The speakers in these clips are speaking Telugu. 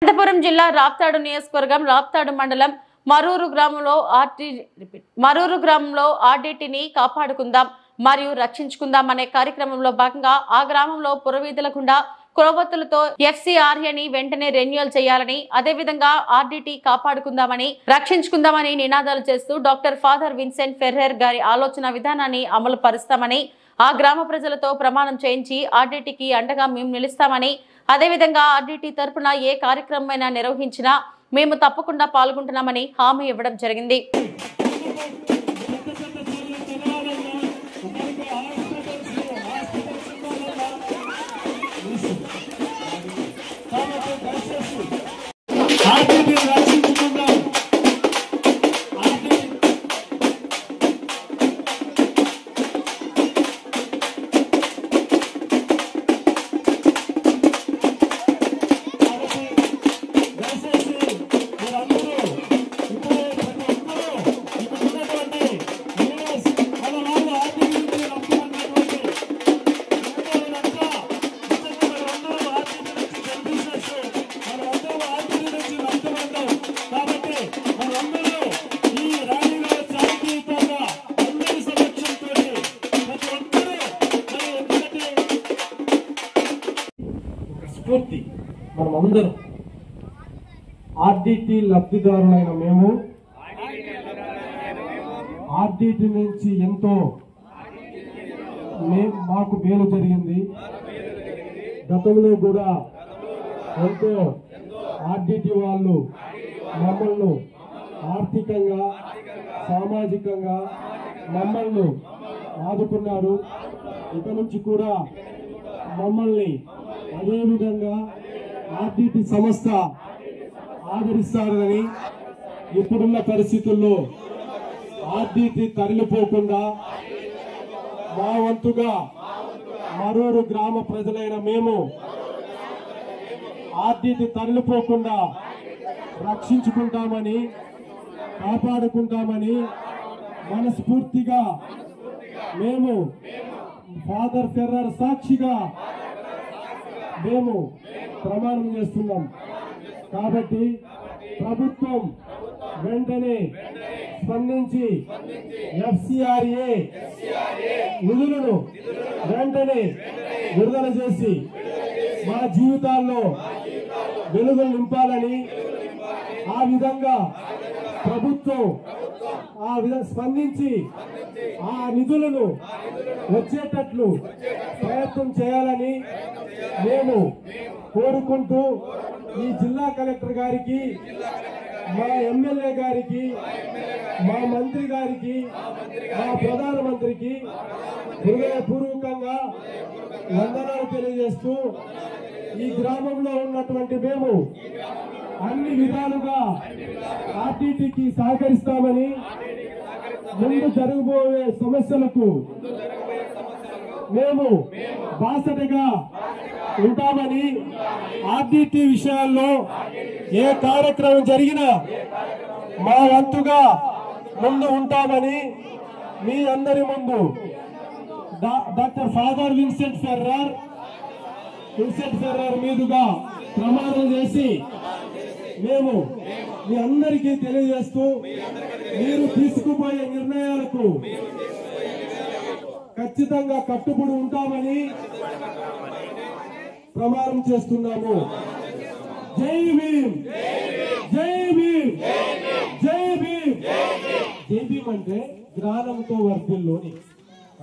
అనంతపురం జిల్లా రాప్తాడు నియోజకవర్గం రాప్తాడు మండలం మరూరు గ్రామంలో ఆర్డీటీని కాపాడుకుందాం మరియు రక్షించుకుందాం అనే కార్యక్రమంలో భాగంగా ఆ గ్రామంలో పురవీధుల గుండా కొలవత్తులతో ఎఫ్సిఆర్ఏని వెంటనే రెన్యువల్ చేయాలని, అదేవిధంగా ఆర్డీటీ కాపాడుకుందామని రక్షించుకుందామని నినాదాలు చేస్తూ డాక్టర్ ఫాదర్ విన్సెంట్ ఫెర్రర్ గారి ఆలోచన విధానాన్ని అమలు పరుస్తామని, ఆ గ్రామ ప్రజలతో ప్రమాణం చేయించి ఆర్డీటీకి అండగా మేము నిలుస్తామని, అదేవిధంగా ఆర్డీటీ తరపున ఏ కార్యక్రమమైనా నిర్వహించినా మేము తప్పకుండా పాల్గొంటున్నామని హామీ ఇవ్వడం జరిగింది. స్ఫూర్తి మనమందరం ఆర్డీటీ లబ్ధిదారులైన మేము ఆర్డీటీ నుంచి ఎంతో మాకు మేలు జరిగింది. గతంలో కూడా ఎంతో ఆర్డీటీ వాళ్ళు మమ్మల్ని ఆర్థికంగా సామాజికంగా మమ్మల్ని ఆదుకున్నారు. ఇక నుంచి కూడా మమ్మల్ని అదే విధంగా ఆర్డీటీ సంస్థ ఆదరిస్తారని, ఇప్పుడున్న పరిస్థితుల్లో ఆర్డీటీ తరలిపోకుండా మా వంతుగా మరూరు గ్రామ ప్రజలైన మేము ఆర్డీటీ తరలిపోకుండా రక్షించుకుంటామని కాపాడుకుంటామని మనస్ఫూర్తిగా మేము ఫాదర్ ఫెర్రర్ సాక్షిగా మేము ప్రమాణం చేస్తున్నాం. కాబట్టి ప్రభుత్వం వెంటనే స్పందించి ఎఫ్సిఆర్ఏ నిధులను వెంటనే విడుదల చేసి మా జీవితాల్లో వెలుగులు నింపాలని, ఆ విధంగా ప్రభుత్వం స్పందించి ఆ నిధులను వచ్చేటట్లు ప్రయత్నం చేయాలని మేము కోరుకుంటూ ఈ జిల్లా కలెక్టర్ గారికి, మా ఎమ్మెల్యే గారికి, మా మంత్రి గారికి, మా ప్రధానమంత్రికి హృదయపూర్వకంగా వందనాలు తెలియజేస్తూ, ఈ గ్రామంలో ఉన్నటువంటి మేము అన్ని విధాలుగా ఆర్డీటీకి సహకరిస్తామని, ముందు జరగబోయే సమస్యలకు మేము బాసటగా ఉంటామని, ఆర్డీటీ విషయాల్లో ఏ కార్యక్రమం జరిగినా మా వంతుగా ముందు ఉంటామని మీ అందరి ముందు డాక్టర్ ఫాదర్ విన్సెంట్ ఫెర్రర్ మీదుగా ప్రమాణం చేసి మేము మీ అందరికీ తెలియజేస్తూ, మీరు తీసుకుపోయే నిర్ణయాలకు ఖచ్చితంగా కట్టుబడి ఉంటామని ప్రమాణం చేస్తున్నాము. జై భీమ్, జై భీమ్, జై భీమ్. జై భీమ్ అంటే జ్ఞానంతో వర్ధిల్లోని,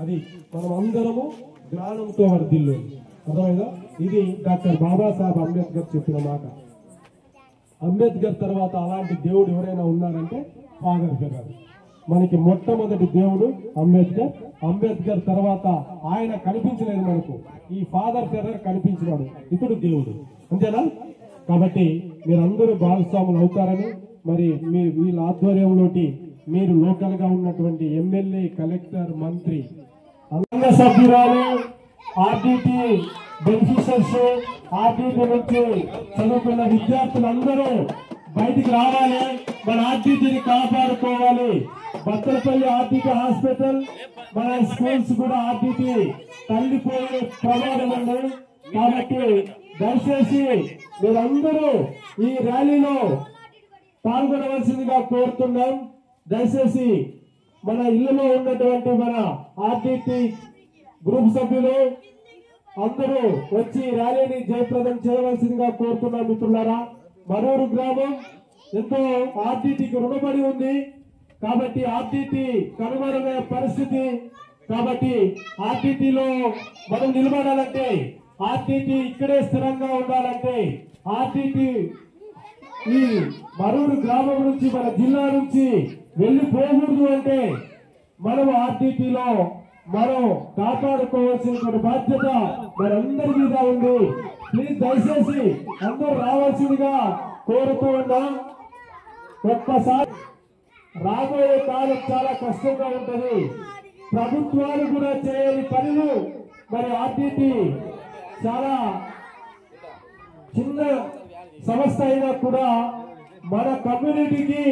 అది మనం అందరము జ్ఞానంతో వర్ధిల్లోని. అర్థమైందా? ఇది డాక్టర్ బాబాసాహెబ్ అంబేద్కర్ చెప్పిన మాట. అంబేద్కర్ తర్వాత అలాంటి దేవుడు ఎవరైనా ఉన్నారంటే ఫాదర్ ఫెర్రర్. మనకి మొట్టమొదటి దేవుడు అంబేద్కర్. అంబేద్కర్ తర్వాత ఆయన కనిపించలేదు మనకు, ఈ ఫాదర్ ఫెర్రర్ కనిపించినాడు. ఇతడు దేవుడు, అంతేనా? కాబట్టి మీరందరూ భాగస్వాములు అవుతారని, మరి వీళ్ళ ఆధ్వర్యంలోటి మీరు లోకల్ గా ఉన్నటువంటి ఎమ్మెల్యే, కలెక్టర్, మంత్రి, అంగ సభ్యురాలు, ఆర్డీటీ బెనిఫిషియర్స్, ఆర్డీటీ నుంచి చదువుకున్న విద్యార్థులందరూ బయటికి రావాలి. మన ఆర్డీటీని కాపాడుకోవాలి. బత్తలపల్లి ఆర్డీటీ హాస్పిటల్, మన స్కూల్స్ కూడా ఆర్డీటీ తల్లిపోయే ప్రమాదం ఉంది. కాబట్టి దయచేసి మీరందరూ ఈ ర్యాలీలో పాల్గొనవలసిందిగా కోరుతున్నాం. దయచేసి మన ఇళ్లలో ఉన్నటువంటి మన ఆర్టీటీ గ్రూప్ సభ్యులు అందరూ వచ్చి ర్యాలీని జయప్రదం చేయవలసిందిగా కోరుతున్నాం. మిత్రులారా, మరూరు గ్రామం ఎంతో ఆర్టీటీకి రుణపడి ఉంది కాబట్టి ఆర్టీటీ కనుమరుగైన పరిస్థితి. కాబట్టి ఆర్టీటీలో మనం నిలబడాలంటే, ఆర్టీటీ ఇక్కడే స్థిరంగా ఉండాలంటే, ఆర్టీటీ ఈ మరూరు గ్రామం నుంచి మన జిల్లా నుంచి వెళ్ళిపోకూడదు అంటే మనం ఆర్టీటీలో మనం కాపాడుకోవాల్సిన బాధ్యత మనందరి మీద ఉంది. ప్లీజ్ దయచేసి అందరూ రావాల్సిందిగా కోరుతూ ఉన్నాం. ఒక్కసారి రాబోయే కాలం చాలా కష్టంగా ఉంటది. ప్రభుత్వాలు కూడా చేయని పనులు మరి ఆర్టీటీ చాలా చిన్న సంస్థ అయినా కూడా మన కమ్యూనిటీకి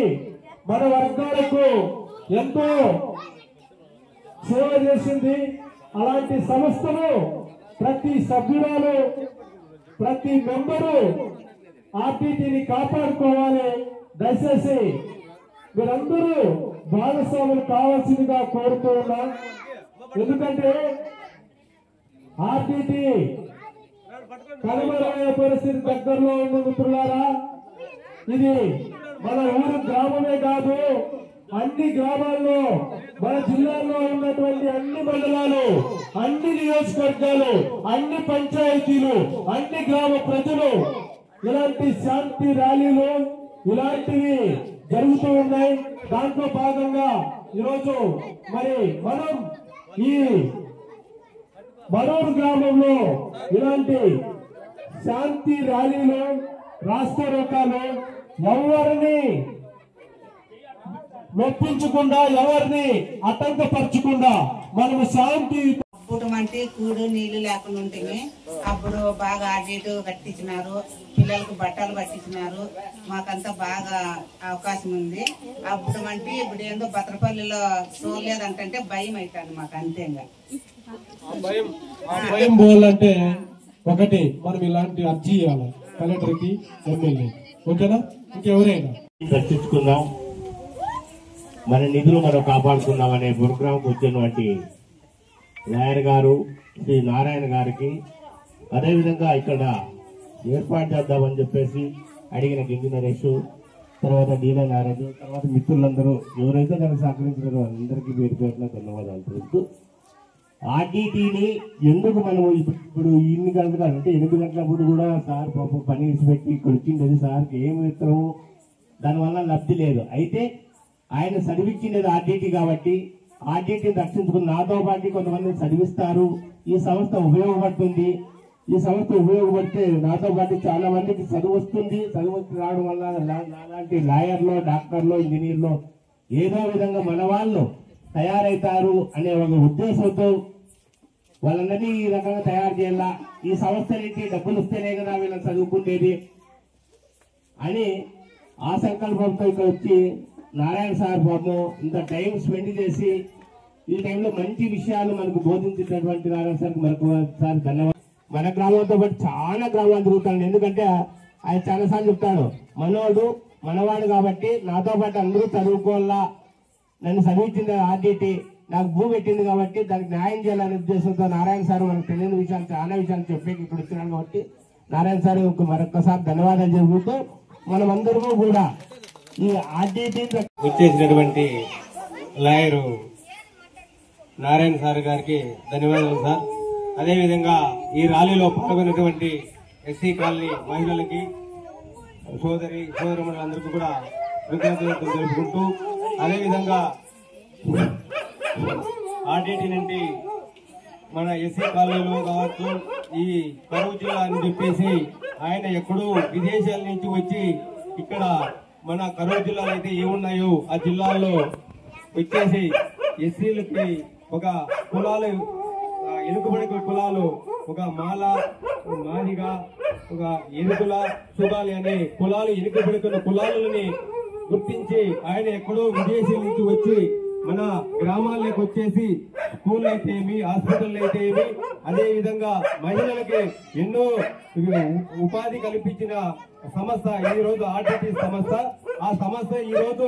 మన వర్గాలకు ఎంతో సేవ చేసింది. అలాంటి సంస్థలు ప్రతి సభ్యురాలు ప్రతి మెంబరు ఆర్టీటీని కాపాడుకోవాలి. దయచేసి మీరందరూ భాగస్వాములు కావాల్సిందిగా కోరుతూ ఉన్నాం. ఎందుకంటే ఆర్టీటీ కనుమరుగైన పరిస్థితి దగ్గరలో ఉన్న మిత్రులారా, ఇది మన ఊరు గ్రామమే కాదు, అన్ని గ్రామాల్లో మన జిల్లాలో ఉన్నటువంటి అన్ని మండలాలు, అన్ని నియోజకవర్గాలు, అన్ని పంచాయతీలు, అన్ని గ్రామ ప్రజలు ఇలాంటి శాంతి ర్యాలీలు ఇలాంటివి జరుగుతూ ఉన్నాయి. దాంట్లో భాగంగా ఈరోజు మరి మనం ఈ మరూరు గ్రామంలో ఇలాంటి శాంతి ర్యాలీలు, రాష్ట్ర రోకాలు ఎవరిని నొప్పించకుండా, ఎవరిని ఆటంకపరచకుండా మనము శాంతి పుట్టమంటే కూడు నీళ్లు లేకుండా ఉంటుంది. అప్పుడు బాగా అటు ఇటు కట్టించినారు, పిల్లలకు బట్టలు కట్టించినారు. మాకంతా బాగా అవకాశం ఉంది. అప్పుడు అంటే ఇప్పుడు ఏందో భద్రపల్లిలో చూడలేదంటే భయం అవుతుంది మాకు. అంతేగా భయం పోవాలంటే ఒకటి మనం ఇలాంటి అర్జీ ఇవ్వాలి కలెక్టర్ కి, ఎమ్మెల్యే. ఓకేనా? ఇంకెవరైనా రక్షించుకుందాం, మన నిధులు మనం కాపాడుకుందాం అనే ప్రోగ్రాంకి వచ్చినటువంటి లాయర్ గారు శ్రీ నారాయణ గారికి, అదేవిధంగా ఇక్కడ ఏర్పాటు చేద్దామని చెప్పేసి అడిగిన గింగి నరేష్, తర్వాత డీలే నారాయణ, తర్వాత మిత్రులందరూ ఎవరైతే దానికి సహకరించారో అందరికీ పేరు పేరున ధన్యవాదాలు తెలుస్తూ, ఆర్టీటీని ఎందుకు మనము ఇప్పుడు ఇన్ని గంటలు అంటే 8 గంటలప్పుడు కూడా సార్ పాపం పని విడిచిపెట్టి ఇక్కడ వచ్చిండేది, సార్కి ఏమి మిత్రము దానివల్ల లబ్ధి లేదు. అయితే ఆయన చదివించింది ఆర్టీటీ కాబట్టి ఆర్టీటీని రక్షించుకుని నాతో పాటు కొంతమంది చదివిస్తారు. ఈ సంస్థ ఉపయోగపడుతుంది. ఈ సంస్థ ఉపయోగపడితే నాతో పాటు చాలా మందికి చదువు వస్తుంది. చదువు రావడం వల్ల నాలాంటి లాయర్లో, డాక్టర్లో, ఇంజనీర్లో ఏదో విధంగా మన వాళ్ళు తయారవుతారు అనే ఒక ఉద్దేశంతో వాళ్ళందరినీ ఈ రకంగా తయారు చేయాలా. ఈ సంస్థ నుంచి డబ్బులు వస్తేనే కదా వీళ్ళని చదువుకుంటేది అని ఆ సంకల్పంతో ఇక్కడ వచ్చి నారాయణ సార్ పాపం ఇంత టైం స్పెండ్ చేసి ఈ టైంలో మంచి విషయాలు మనకు బోధించినటువంటి నారాయణ సార్కి మరొక సార్ ధన్యవాదాలు. మన గ్రామంతో పాటు చాలా గ్రామాలు తిరుగుతాడు. ఎందుకంటే ఆయన చాలాసార్లు చెప్తాడు, మనోడు మనవాడు కాబట్టి నాతో పాటు అందరూ చదువుకోవాలా, నన్ను చదివించింది ఆర్టీటీ, నాకు భూ పెట్టింది కాబట్టి దానికి న్యాయం చేయాలనే ఉద్దేశంతో నారాయణ సార్ మనకు తెలియని విషయాలు చాలా విషయాలు చెప్పి ఇక్కడ వచ్చినాడు. కాబట్టి నారాయణ సార్ మరొకసారి ధన్యవాదాలు చెబుతూ మనమందరూ కూడా ఈ ఆర్టీటీ వచ్చేసినటువంటి లాయరు నారాయణ సార్ గారికి ధన్యవాదాలు సార్. అదేవిధంగా ఈ ర్యాలీలో పాల్గొన్నటువంటి ఎస్సీ కాలనీ మహిళలకి, సోదరులందరికీ కూడా కృతజ్ఞతలు తెలుపుకుంటూ, అదేవిధంగా ఆర్టీటీ నుండి మన ఎస్సీ కాలనీలో కావచ్చు, ఈ కరూరు జిల్లా అని చెప్పేసి ఆయన ఎక్కడో విదేశాల నుంచి వచ్చి ఇక్కడ మన కరూరు జిల్లాలో అయితే ఏమున్నాయో ఆ జిల్లాల్లో వచ్చేసి ఎస్సీలకి ఒక కులాలు, ఎనుకబడి కులాలు, ఒక మాల, మాదిగ, ఒక ఎనుకుల, సుగాలి అనే కులాలు, ఎనుకబడుకున్న కులాలని గుర్తించి ఆయన ఎక్కడో విదేశాల నుంచి వచ్చి మన గ్రామాల్లోకి వచ్చేసి స్కూల్ అయితే ఏమి, హాస్పిటల్ అయితే ఏమి, అదే విధంగా మహిళలకి ఎన్నో ఉపాధి కల్పించిన సంస్థ ఈ రోజు ఆర్టీటీ సంస్థ. ఆ సంస్థ ఈ రోజు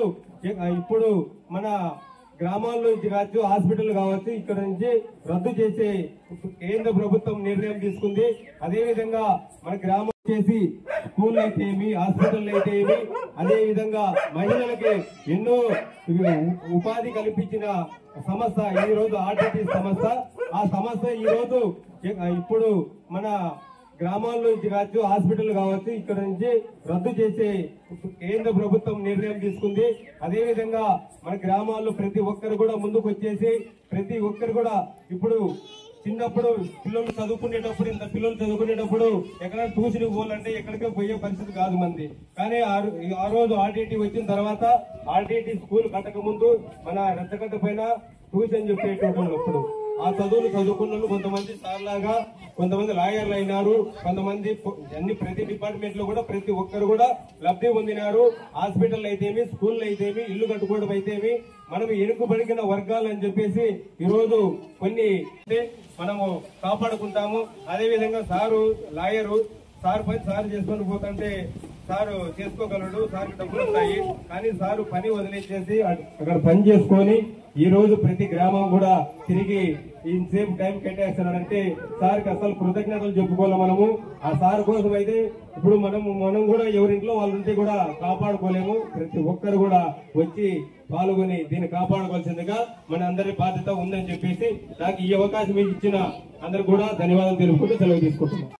ఇప్పుడు మన గ్రామాల్లో నుంచి కావచ్చు, హాస్పిటల్ కావచ్చు, ఇక్కడ నుంచి రద్దు చేసే కేంద్ర ప్రభుత్వం నిర్ణయం తీసుకుంది. అదే విధంగా మన గ్రామం చేసి స్కూల్ అయితే ఏమి, హాస్పిటల్ అయితే ఏమి, అదే విధంగా మహిళలకి ఎన్నో ఉపాధి కల్పించిన సంస్థ ఈ రోజు ఆర్టీటీ సంస్థ. ఆ సంస్థ ఈ రోజు ఇప్పుడు మన గ్రామాల్లో నుంచి కావచ్చు, హాస్పిటల్ కావచ్చు, ఇక్కడ నుంచి రద్దు చేసే కేంద్ర ప్రభుత్వం నిర్ణయం తీసుకుంది. అదే విధంగా మన గ్రామాల్లో ప్రతి ఒక్కరు కూడా ముందుకు వచ్చేసి ప్రతి ఒక్కరు కూడా ఇప్పుడు చిన్నప్పుడు పిల్లలు చదువుకునేటప్పుడు పిల్లలు చదువుకునేటప్పుడు ఎక్కడైనా ట్యూషన్ పోవాలంటే ఎక్కడికో పోయే పరిస్థితి కాదు మంది. కానీ ఆ రోజు ఆర్టీటీ వచ్చిన తర్వాత ఆర్టీటీ స్కూల్ కట్టక ముందు మన రెచ్చగడ్డ పైన ట్యూషన్ చెప్పేటప్పుడు అప్పుడు ఆ చదువులు చదువుకున్న కొంతమంది సార్లాగా కొంతమంది లాయర్లు అయినారు, కొంతమంది ప్రతి డిపార్ట్మెంట్ లో కూడా ప్రతి ఒక్కరు కూడా లబ్ధి పొందినారు. హాస్పిటల్ అయితేమి, స్కూల్ అయితేమి, ఇల్లు కట్టుకోవడం అయితేమి, మనం ఎనుకబడిన వర్గాలు అని చెప్పేసి ఈ రోజు కొన్ని మనము కాపాడుకుంటాము. అదే విధంగా సారు లాయరు సార్ పని సార్ చేసుకొని పోతుంటే సారు చేసుకోగలడు, సార్కి డబ్బులు ఉంటాయి. కానీ సారు పని వదిలేసేసి అక్కడ పని చేసుకొని ఈ రోజు ప్రతి గ్రామం కూడా తిరిగి ఇంతసేపు టైం కేటాయిస్తున్నాడంటే సార్కి అసలు కృతజ్ఞతలు చెప్పుకోవాలి మనము. ఆ సార్ కోసం అయితే ఇప్పుడు మనం కూడా ఎవరింట్లో వాళ్ళు ఉంటే కూడా కాపాడుకోలేము. ప్రతి ఒక్కరు కూడా వచ్చి పాల్గొని దీన్ని కాపాడుకోవాల్సిందిగా మన అందరి బాధ్యత ఉందని చెప్పేసి నాకు ఈ అవకాశం ఇచ్చిన అందరు కూడా ధన్యవాదాలు తెలుపుకుంటూ సెలవు తీసుకుంటున్నాం.